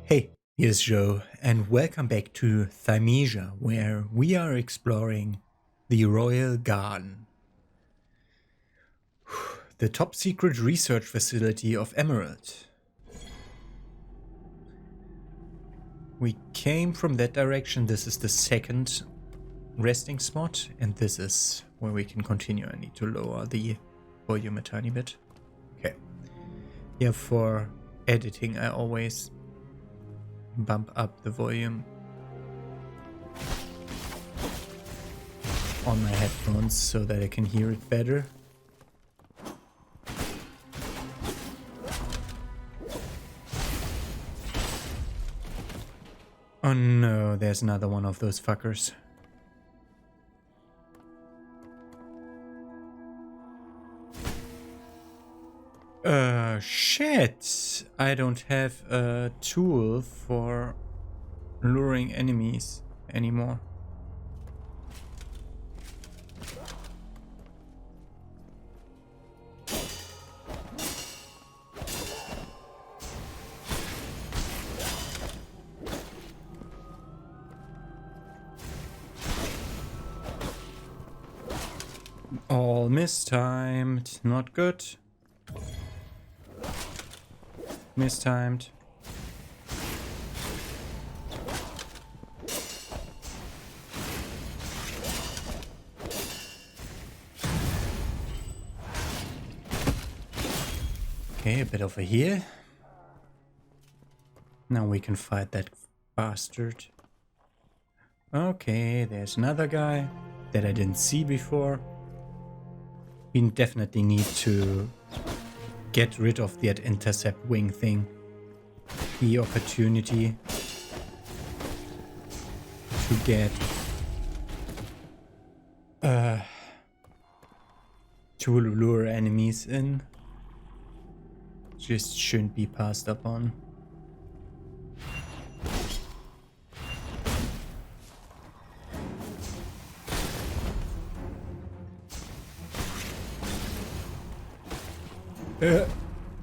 Hey, here's Joe, and welcome back to Thymesia, where we are exploring the Royal Garden, the top secret research facility of Emerald. We came from that direction. This is the second resting spot, and this is where we can continue. I need to lower the volume a tiny bit. Okay. Yeah, for editing, I always bump up the volume on my headphones so that I can hear it better. Oh no, there's another one of those fuckers. Shit! I don't have a tool for luring enemies anymore. All mistimed, not good. Mistimed. Okay, a bit over here. Now we can fight that bastard. Okay, there's another guy that I didn't see before. We definitely need to get rid of that intercept wing thing. The opportunity to get to lure enemies in just shouldn't be passed up on.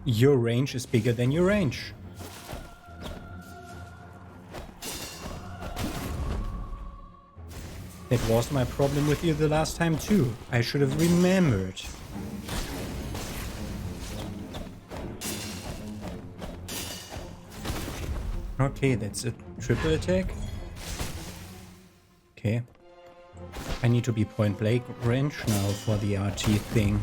Your range is bigger than your range. That was my problem with you the last time too. I should have remembered. Okay, that's a triple attack. Okay. I need to be point blank range now for the RT thing.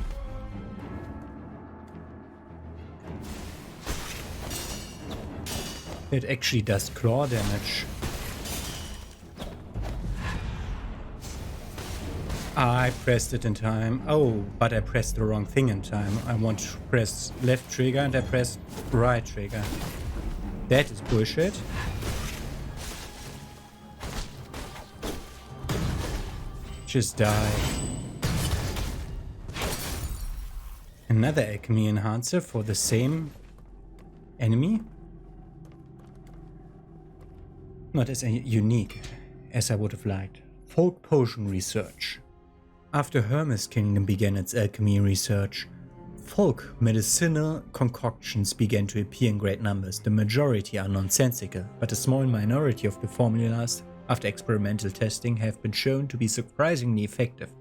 It actually does claw damage. I pressed it in time. Oh, but I pressed the wrong thing in time. I want to press left trigger and I pressed right trigger. That is bullshit. Just die. Another alchemy enhancer for the same enemy. Not as unique as I would have liked. Folk potion research. After Hermes' kingdom began its alchemy research, folk medicinal concoctions began to appear in great numbers. The majority are nonsensical, but a small minority of the formulas, after experimental testing, have been shown to be surprisingly effective.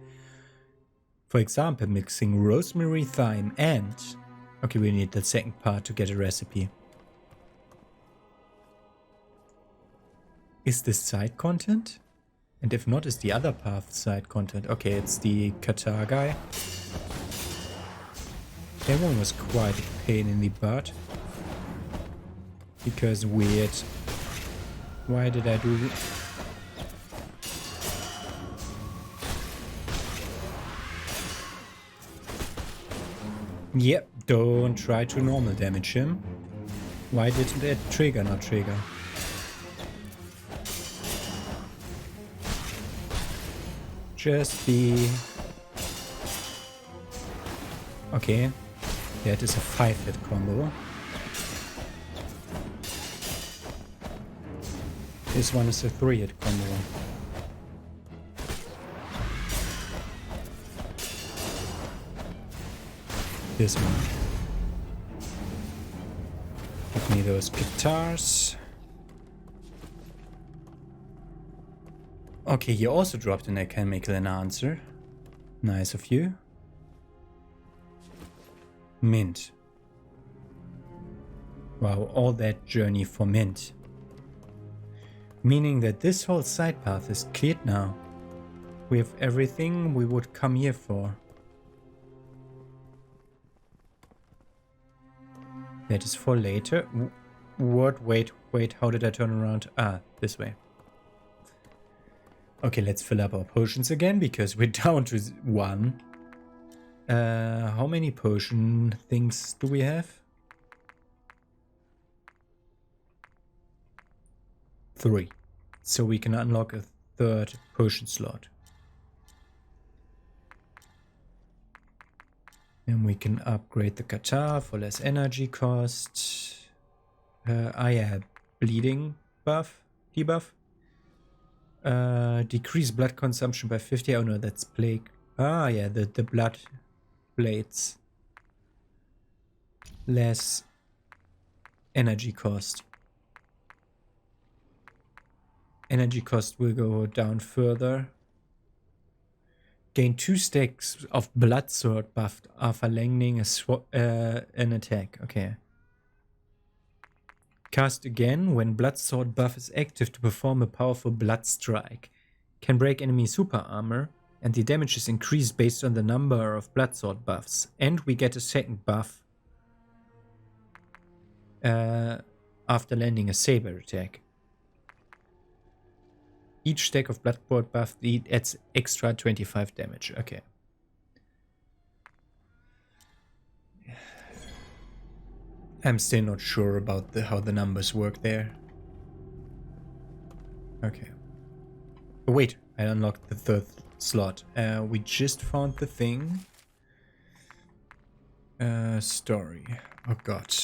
For example, mixing rosemary, thyme and... Okay, we need the second part to get a recipe. Is this side content? And if not, is the other path side content? Okay, it's the Qatar guy. That one was quite a pain in the butt. Because weird. Why did I do... Yep, don't try to normal damage him. Why didn't that trigger not trigger? Just be... Okay, that is a 5-hit combo. This one is a 3-hit combo. This one. Give me those guitars. Okay, you also dropped an alchemical enhancer. Nice of you. Mint. Wow, all that journey for mint. Meaning that this whole side path is cleared now. We have everything we would come here for. That is for later. What? Wait, how did I turn around? Ah, this way. Okay, let's fill up our potions again, because we're down to 1. How many potion things do we have? 3. So we can unlock a 3rd potion slot. And we can upgrade the kata for less energy cost. Yeah, bleeding buff, debuff. Decrease blood consumption by 50. Oh no, that's plague. Ah, yeah, the blood blades. Less energy cost. Energy cost will go down further. Gain 2 stacks of blood sword buff after lengthening an attack. Okay. Cast again when blood sword buff is active to perform a powerful blood strike. Can break enemy super armor, and the damage is increased based on the number of blood sword buffs. And we get a second buff after landing a saber attack. Each stack of bloodboard buff adds extra 25 damage. Okay. I'm still not sure about how the numbers work there. Okay. Oh, wait, I unlocked the 3rd slot. We just found the thing. Story. Oh god.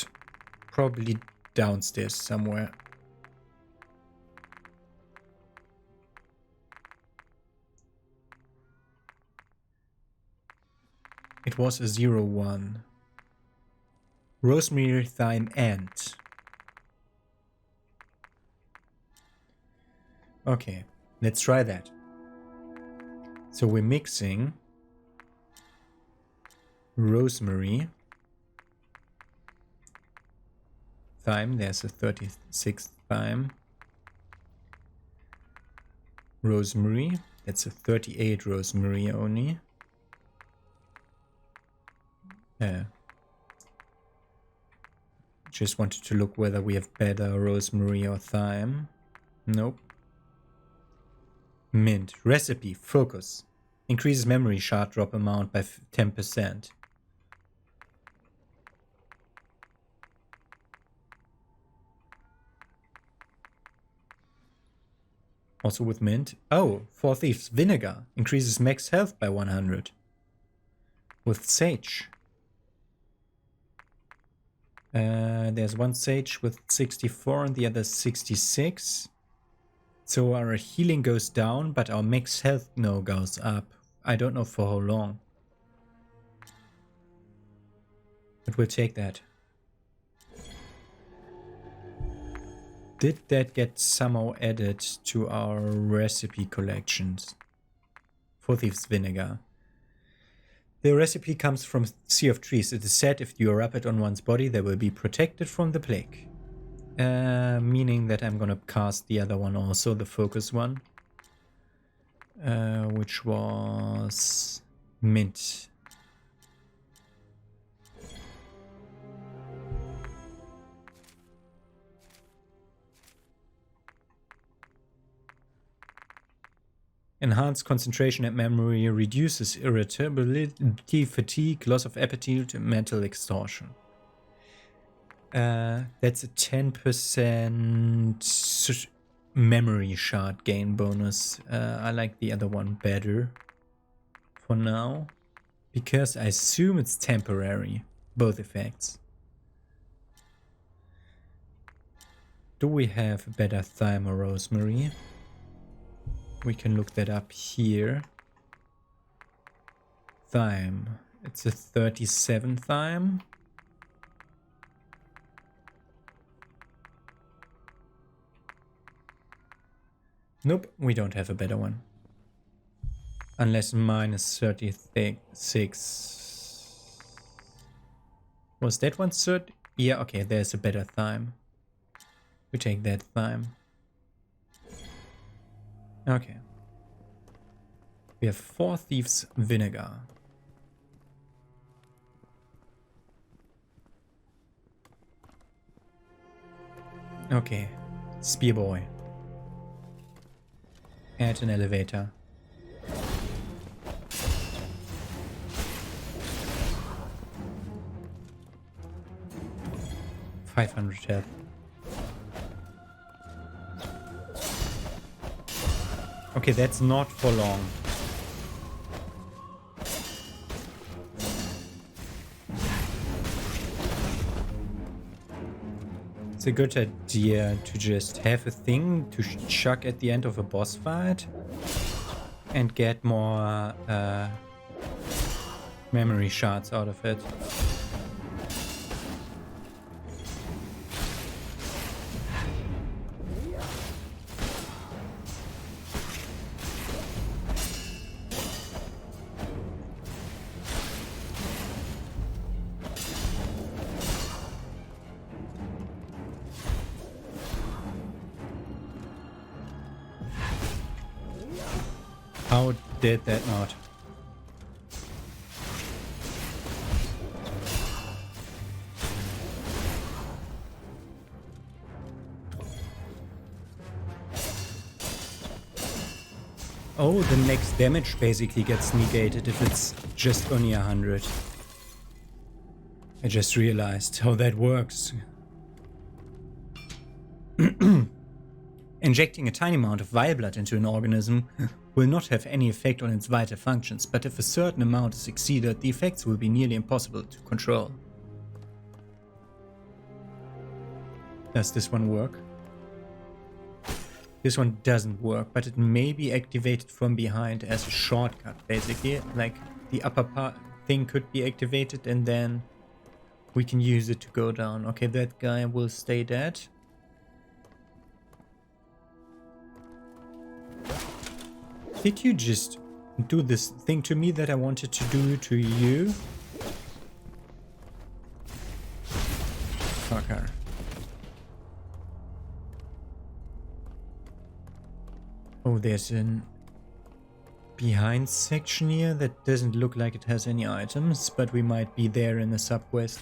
Probably downstairs somewhere. It was a 0-1. Rosemary, thyme, and. Okay, let's try that. So we're mixing rosemary, thyme, there's a 36th thyme. Rosemary, that's a 38 rosemary only. Just wanted to look whether we have better rosemary or thyme. Nope. Mint. Recipe. Focus. Increases memory shard drop amount by 10%. Also with mint. Oh, for thieves. Vinegar. Increases max health by 100. With sage. There's one sage with 64 and the other 66. So our healing goes down, but our max health goes up. I don't know for how long. But we'll take that. Did that get somehow added to our recipe collections? For Thieves Vinegar. The recipe comes from Sea of Trees. It is said if you rub it on one's body, they will be protected from the plague. Meaning that I'm gonna cast the other one also, the focus one. Which was mint. Enhanced concentration and memory, reduces irritability, fatigue, loss of appetite, and mental exhaustion. That's a 10% memory shard gain bonus. I like the other one better for now, because I assume it's temporary, both effects. Do we have a better thyme or rosemary? We can look that up here. Thyme. It's a 37 thyme. Nope, we don't have a better one. Unless minus 36. Was that one 30? Yeah, okay, there's a better thyme. We take that thyme. Okay. We have 4 thieves vinegar. Okay. Spear boy. Add an elevator. $500 health. Okay, that's not for long. It's a good idea to just have a thing to chuck at the end of a boss fight and get more memory shards out of it. How did that not? Oh, the next damage basically gets negated if it's just only 100. I just realized how that works. Injecting a tiny amount of vile blood into an organism will not have any effect on its vital functions, but if a certain amount is exceeded, the effects will be nearly impossible to control. Does this one work? This one doesn't work, but it may be activated from behind as a shortcut, basically. Like, the upper part thing could be activated and then we can use it to go down. Okay, that guy will stay dead. Did you just do this thing to me that I wanted to do to you? Fucker. Oh, there's an behind section here that doesn't look like it has any items, but we might be there in a sub-quest.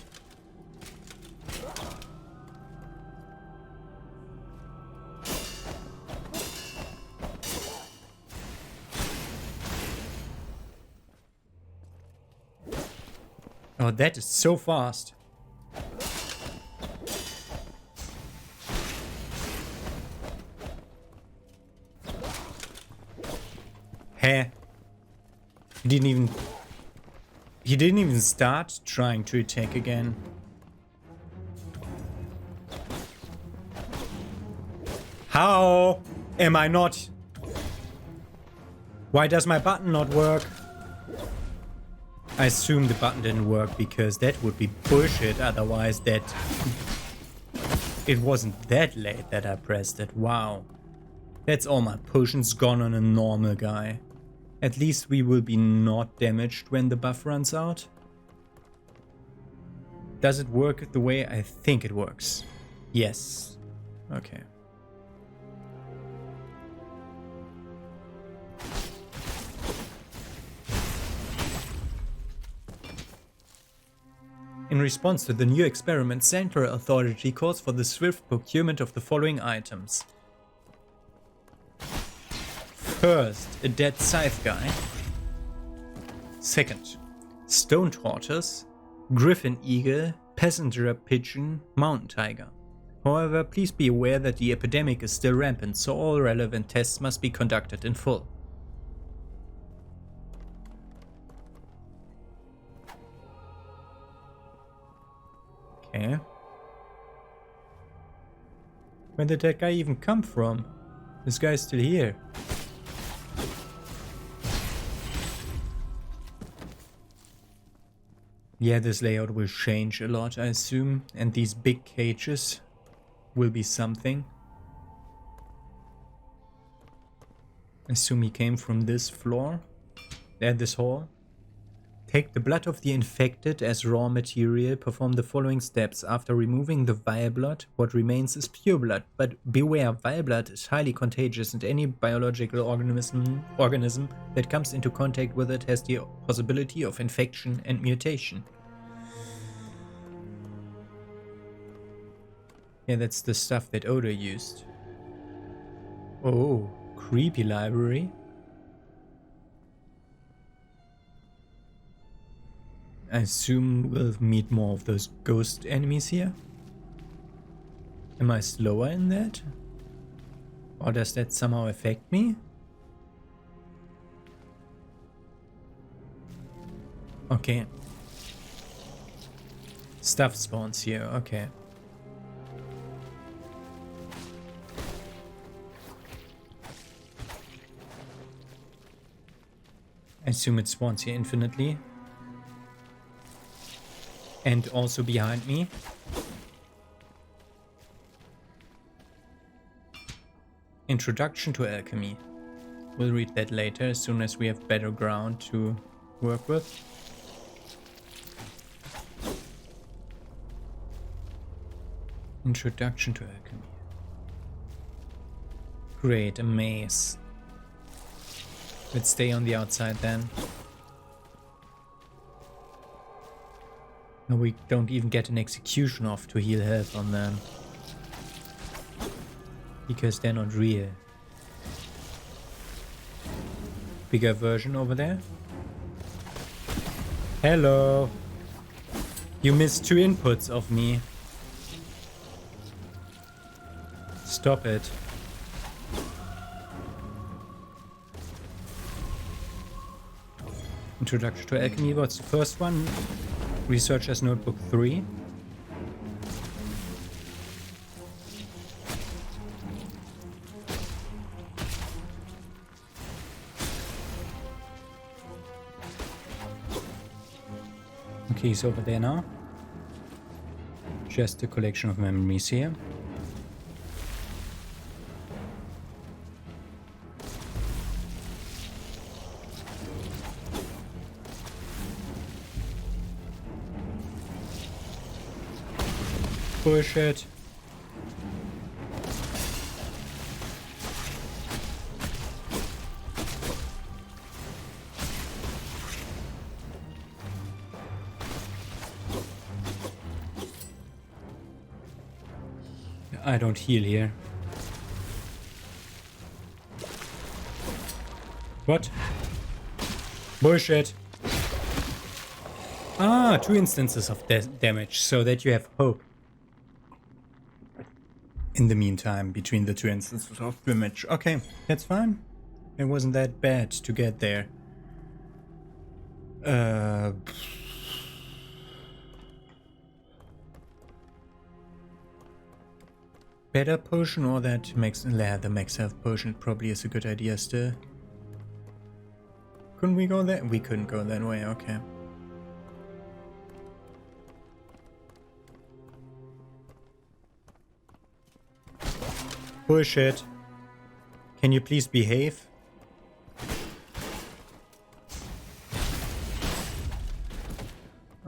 Oh, that is so fast. Heh. He didn't even start trying to attack again. How am I not? Why does my button not work? I assume the button didn't work because that would be bullshit, otherwise that... It wasn't that late that I pressed it, wow. That's all my potions gone on a normal guy. At least we will be not damaged when the buff runs out. Does it work the way I think it works? Yes. Okay. In response to the new experiment, Central Authority calls for the swift procurement of the following items. First, a dead scythe guy. Second, stone tortoise, griffin eagle, passenger pigeon, mountain tiger. However, please be aware that the epidemic is still rampant, so all relevant tests must be conducted in full. Okay. Where did that guy even come from? This guy's still here. Yeah, this layout will change a lot, I assume, and these big cages will be something. Assume he came from this floor. This hall. Take the blood of the infected as raw material. Perform the following steps. After removing the vile blood, what remains is pure blood. But beware, vile blood is highly contagious and any biological organism that comes into contact with it has the possibility of infection and mutation. Yeah, that's the stuff that Oda used. Oh, creepy library. I assume we'll meet more of those ghost enemies here. Am I slower in that? Or does that somehow affect me? Okay. Stuff spawns here, okay. I assume it spawns here infinitely. And also behind me. Introduction to alchemy. We'll read that later as soon as we have better ground to work with. Introduction to alchemy. Great, a maze. Let's stay on the outside then. No, we don't even get an execution off to heal health on them. Because they're not real. Bigger version over there. Hello. You missed 2 inputs of me. Stop it. Introduction to Alchemy, what's the first one? Researcher's Notebook 3. Okay, he's over there now. Just a collection of memories here. Bullshit. I don't heal here. What? Bullshit. Ah, 2 instances of damage, so that you have hope. In the meantime, between the 2 instances of damage. Okay, that's fine. It wasn't that bad to get there. Better potion or that makes the max health potion probably is a good idea still. Couldn't we go there? We couldn't go that way, okay. Bullshit. Can you please behave?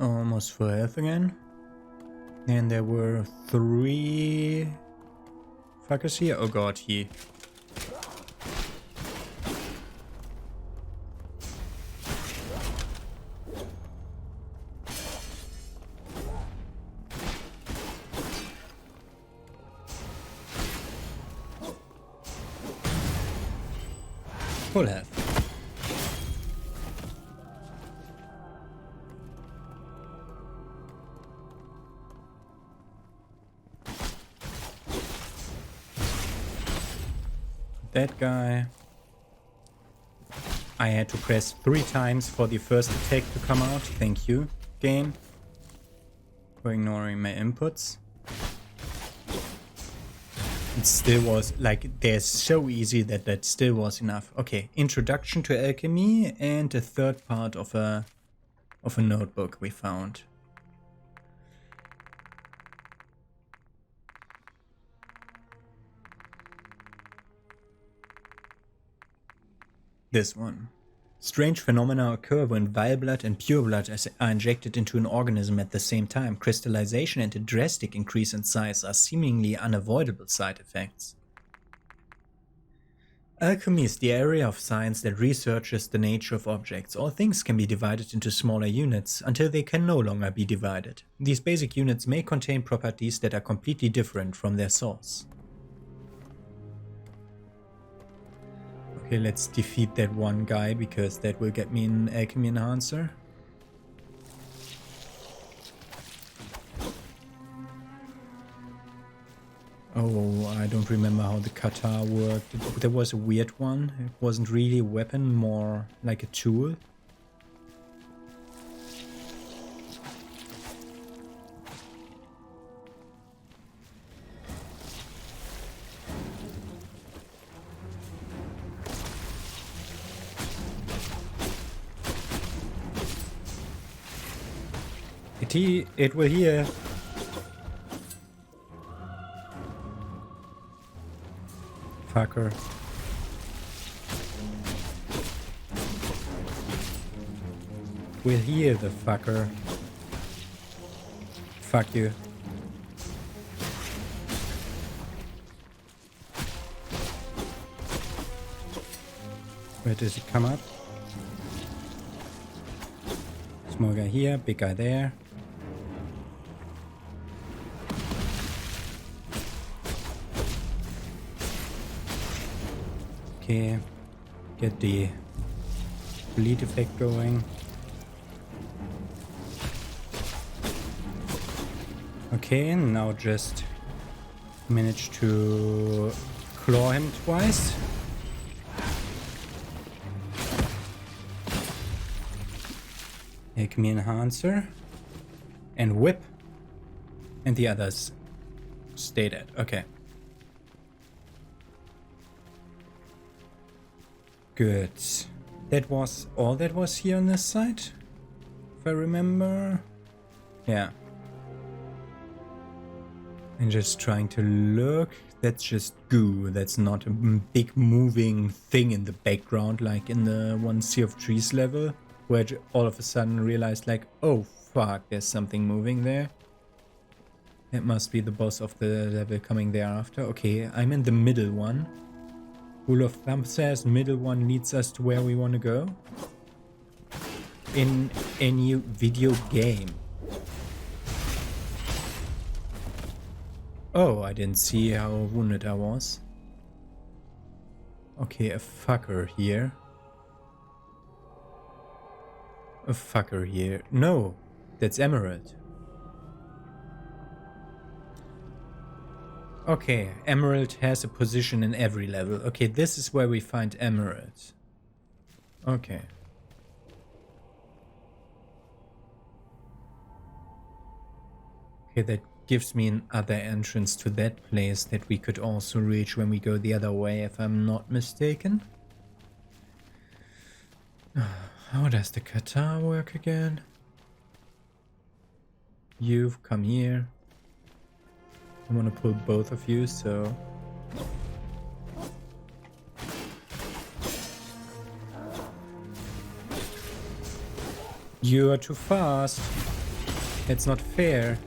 Almost full health again. And there were 3 fuckers here. Oh god, he. Full health. That guy. I had to press 3 times for the first attack to come out. Thank you, game, for ignoring my inputs. It still was, like, they're so easy that that still was enough. Okay, introduction to alchemy and a third part of a notebook we found. This one. Strange phenomena occur when vile blood and pure blood are injected into an organism at the same time. Crystallization and a drastic increase in size are seemingly unavoidable side effects. Alchemy is the area of science that researches the nature of objects. All things can be divided into smaller units until they can no longer be divided. These basic units may contain properties that are completely different from their source. Okay, let's defeat that one guy because that will get me an alchemy enhancer. Oh, I don't remember how the kata worked. There was a weird one. It wasn't really a weapon, more like a tool. It will heal. Fucker. We'll heal the fucker. Fuck you. Where does it come up? Small guy here, big guy there. Okay, get the bleed effect going. Okay, now just manage to claw him twice. Alchemy enhancer and whip, and the others stay dead. Okay. Good. That was all that was here on this side, if I remember. Yeah. And just trying to look. That's just goo. That's not a big moving thing in the background like in the one Sea of Trees level, where I all of a sudden realized like, oh fuck, there's something moving there. It must be the boss of the level coming thereafter. Okay, I'm in the middle one. Rule of thumb says middle one leads us to where we want to go. In any video game. Oh, I didn't see how wounded I was. Okay, a fucker here. A fucker here. No, that's Emerald. Okay, Emerald has a position in every level. Okay, this is where we find Emerald. Okay. Okay, that gives me another entrance to that place that we could also reach when we go the other way, if I'm not mistaken. How does the kata work again? You've come here. I want to pull both of you, so... You are too fast. It's not fair.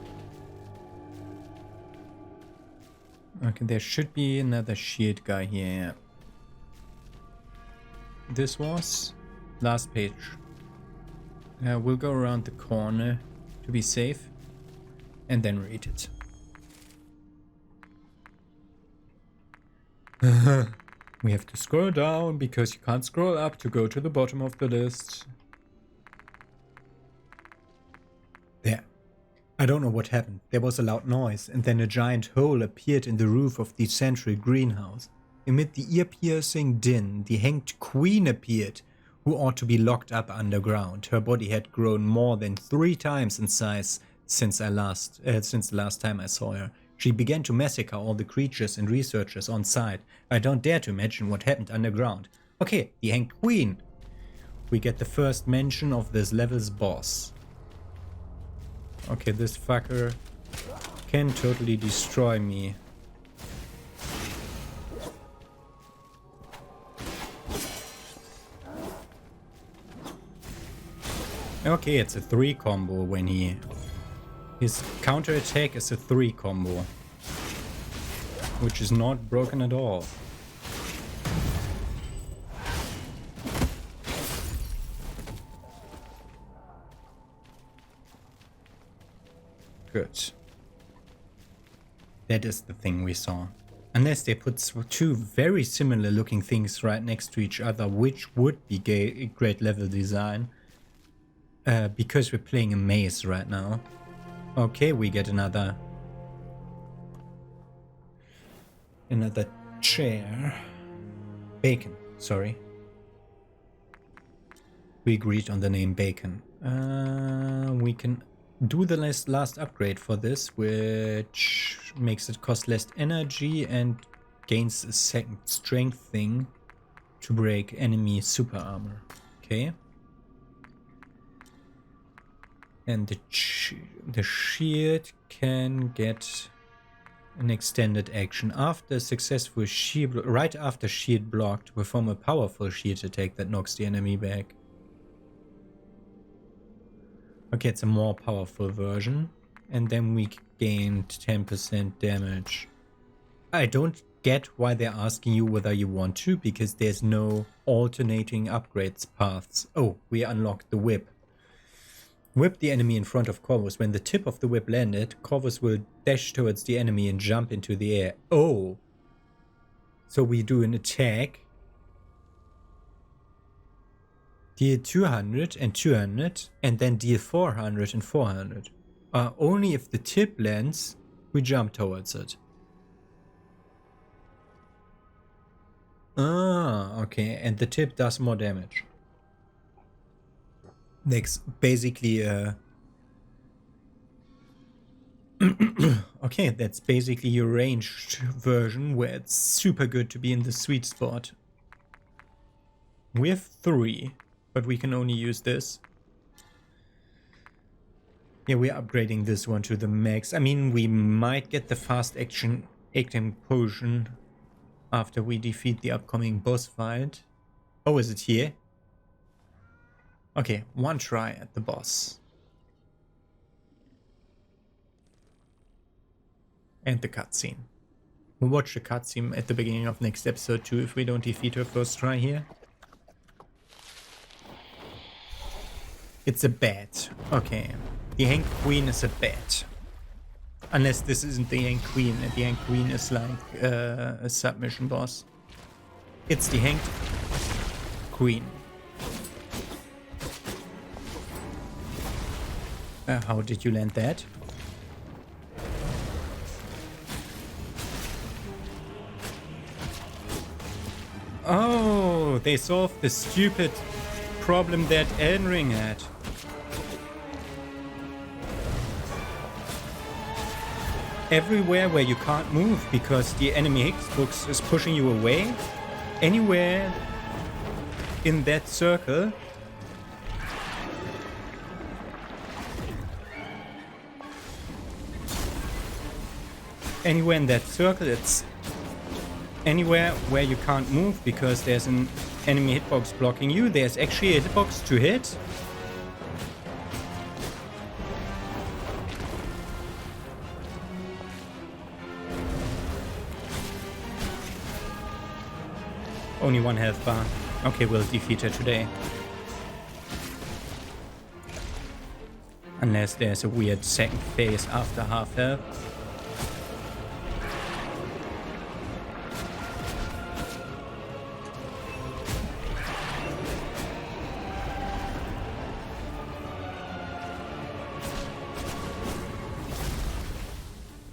Okay, there should be another shield guy here. This was last page. We'll go around the corner to be safe and then read it. We have to scroll down because you can't scroll up to go to the bottom of the list. There. I don't know what happened. There was a loud noise and then a giant hole appeared in the roof of the central greenhouse. Amid the ear-piercing din, the hanged queen appeared, who ought to be locked up underground. Her body had grown more than 3 times in size since the last time I saw her. She began to massacre all the creatures and researchers on site. I don't dare to imagine what happened underground. Okay, the Hanged Queen. We get the first mention of this level's boss. Okay, this fucker can totally destroy me. Okay, it's a 3 combo when his counter attack is a 3 combo, which is not broken at all. Good. That is the thing we saw. Unless they put two very similar looking things right next to each other, which would be great level design. Because we're playing a maze right now. Okay, we get another chair. Bacon, sorry. We agreed on the name Bacon. We can do the last upgrade for this, which makes it cost less energy and gains a second strength thing to break enemy super armor. Okay. And the shield can get an extended action after successful shield, right after shield block, to perform a powerful shield attack that knocks the enemy back. Okay, it's a more powerful version. And then we gained 10% damage. I don't get why they're asking you whether you want to, because there's no alternating upgrades paths. Oh, we unlocked the whip. Whip the enemy in front of Corvus. When the tip of the whip landed, Corvus will dash towards the enemy and jump into the air. Oh! So we do an attack. Deal 200 and 200, and then deal 400 and 400. Only if the tip lands, we jump towards it. Ah, okay, and the tip does more damage. Next, basically, okay, that's basically your ranged version where it's super good to be in the sweet spot. We have 3. But we can only use this. Yeah, we're upgrading this one to the max. I mean, we might get the fast action acting potion after we defeat the upcoming boss fight. Oh, is it here? Okay, one try at the boss. And the cutscene. We'll watch the cutscene at the beginning of next episode too if we don't defeat her first try here. It's a bat. Okay. The Hanged Queen is a bat. Unless this isn't the Hanged Queen, and the Hanged Queen is like a submission boss. It's the Hanged Queen. How did you land that? Oh, they solved the stupid problem that Elden Ring had. Everywhere where you can't move because the enemy hitbox is pushing you away, anywhere in that circle, it's anywhere where you can't move because there's an enemy hitbox blocking you. There's actually a hitbox to hit. Only 1 health bar. Okay, we'll defeat her today. Unless there's a weird second phase after half health.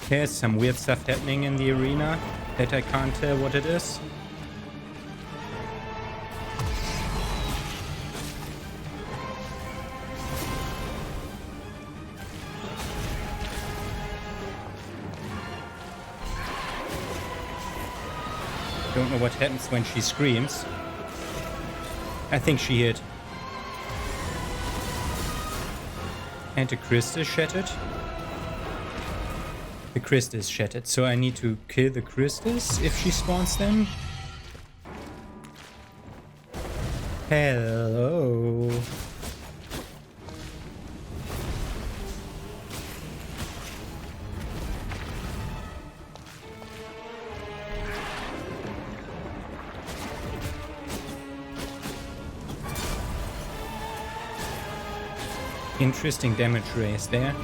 There's some weird stuff happening in the arena that I can't tell what it is. Don't know what happens when she screams. I think she hit. And the crystal shattered. The crystal is shattered, so I need to kill the crystals if she spawns them. Hello. Interesting damage raise there.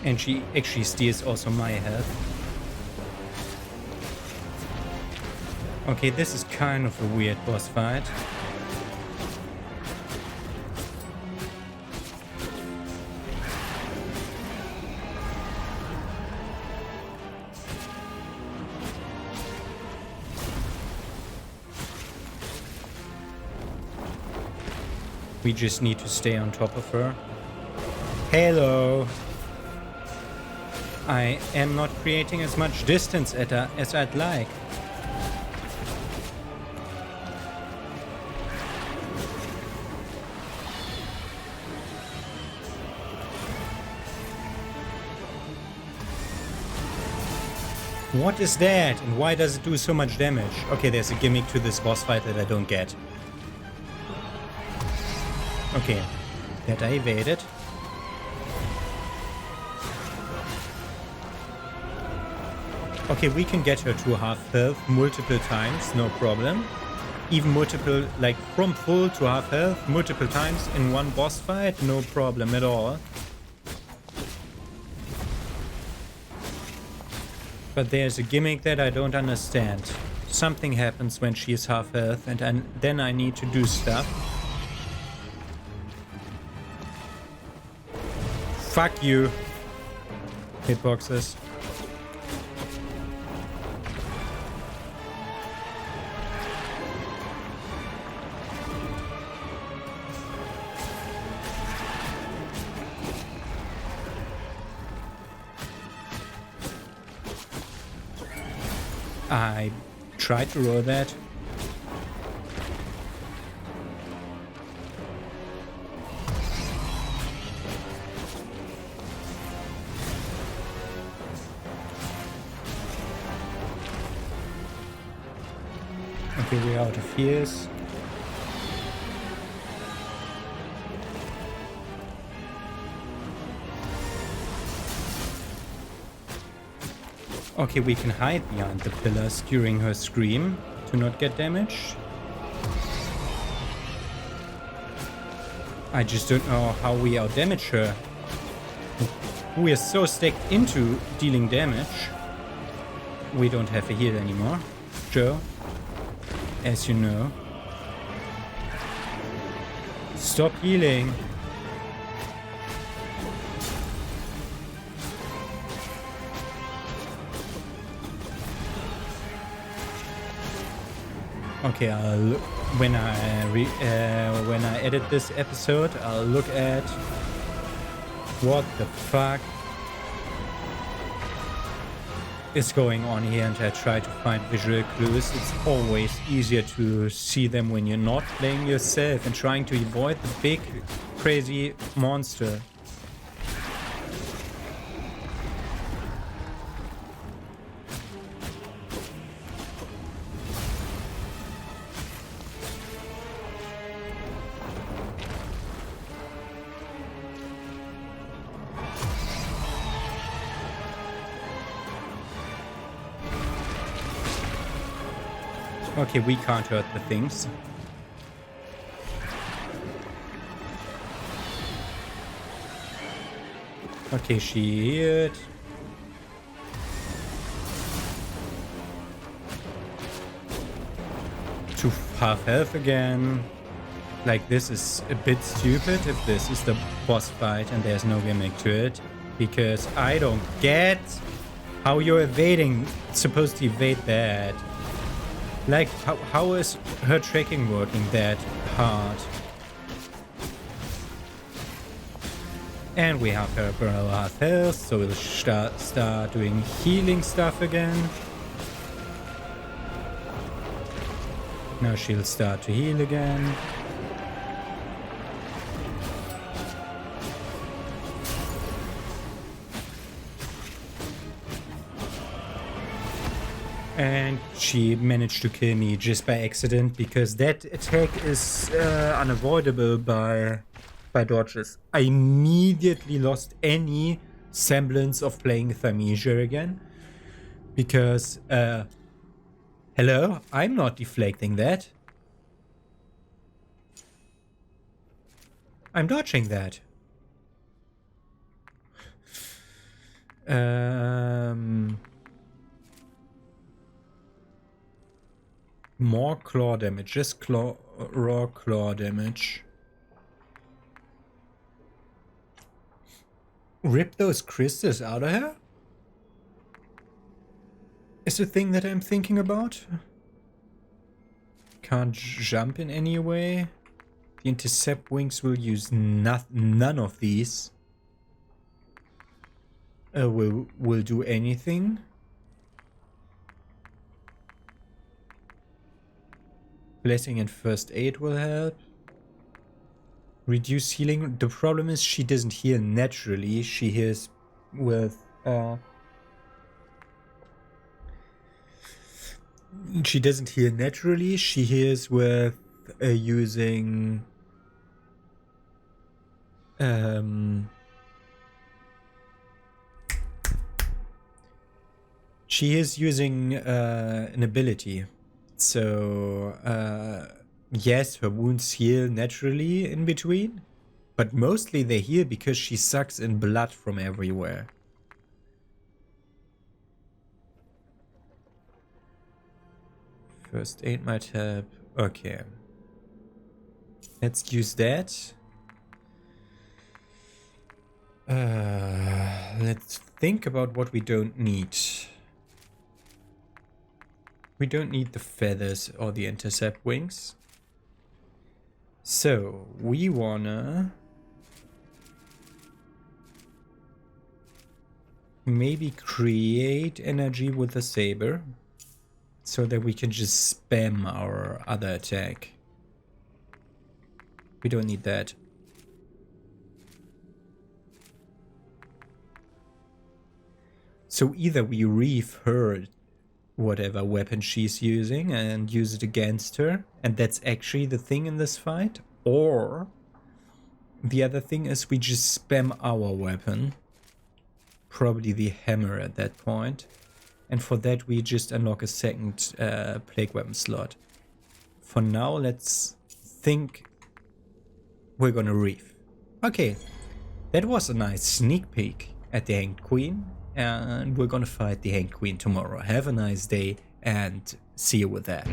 And she actually steals also my health. Okay, this is kind of a weird boss fight. We just need to stay on top of her. Hello! I am not creating as much distance at her as I'd like. What is that? And why does it do so much damage? Okay, there's a gimmick to this boss fight that I don't get. Okay, that I evaded. Okay, we can get her to half health multiple times, no problem. Even multiple, like from full to half health multiple times in one boss fight, no problem at all. But there's a gimmick that I don't understand. Something happens when she is half health and then I need to do stuff. Fuck you. Hitboxes. I tried to roll that. Okay, we're out of heals. Okay, we can hide behind the pillars during her scream to not get damaged. I just don't know how we outdamage her. We are so stacked into dealing damage. We don't have a heal anymore, Joe, as you know. Stop healing. Okay, when I edit this episode, I'll look at what the fuck is going on here and I try to find visual clues. It's always easier to see them when you're not playing yourself and trying to avoid the big crazy monster. Okay, we can't hurt the things. Okay, she healed. To half health again. Like, this is a bit stupid if this is the boss fight and there's no gimmick to it. Because I don't get how you're evading, supposed to evade that. Like, how is her tracking working that hard? And we have her below half health, so we'll start doing healing stuff again. Now she'll start to heal again. And she managed to kill me just by accident because that attack is unavoidable by by dodges. I immediately lost any semblance of playing Thymesia again. Because, hello, I'm not deflecting that. I'm dodging that. More claw damage, just raw claw damage. Rip those crystals out of her? Is the thing that I'm thinking about? Can't jump in any way. The intercept wings will use none of these. Will do anything. Blessing and first aid will help. Reduce healing. The problem is she doesn't heal naturally. She heals with she doesn't heal naturally. She heals with using she is using an ability. So yes, her wounds heal naturally in between, but mostly they heal because she sucks in blood from everywhere. First aid might help. Okay. Let's use that. Let's think about what we don't need. We don't need the feathers or the intercept wings. So we wanna maybe create energy with the saber so that we can just spam our other attack. We don't need that. So either we reef her whatever weapon she's using and use it against her, and that's actually the thing in this fight, or the other thing is we just spam our weapon, probably the hammer at that point, and for that we just unlock a second plague weapon slot. For now, let's think we're gonna reef. Okay, that was a nice sneak peek at the Hanged Queen, and we're gonna fight the Hanged Queen tomorrow. Have a nice day and see you with that.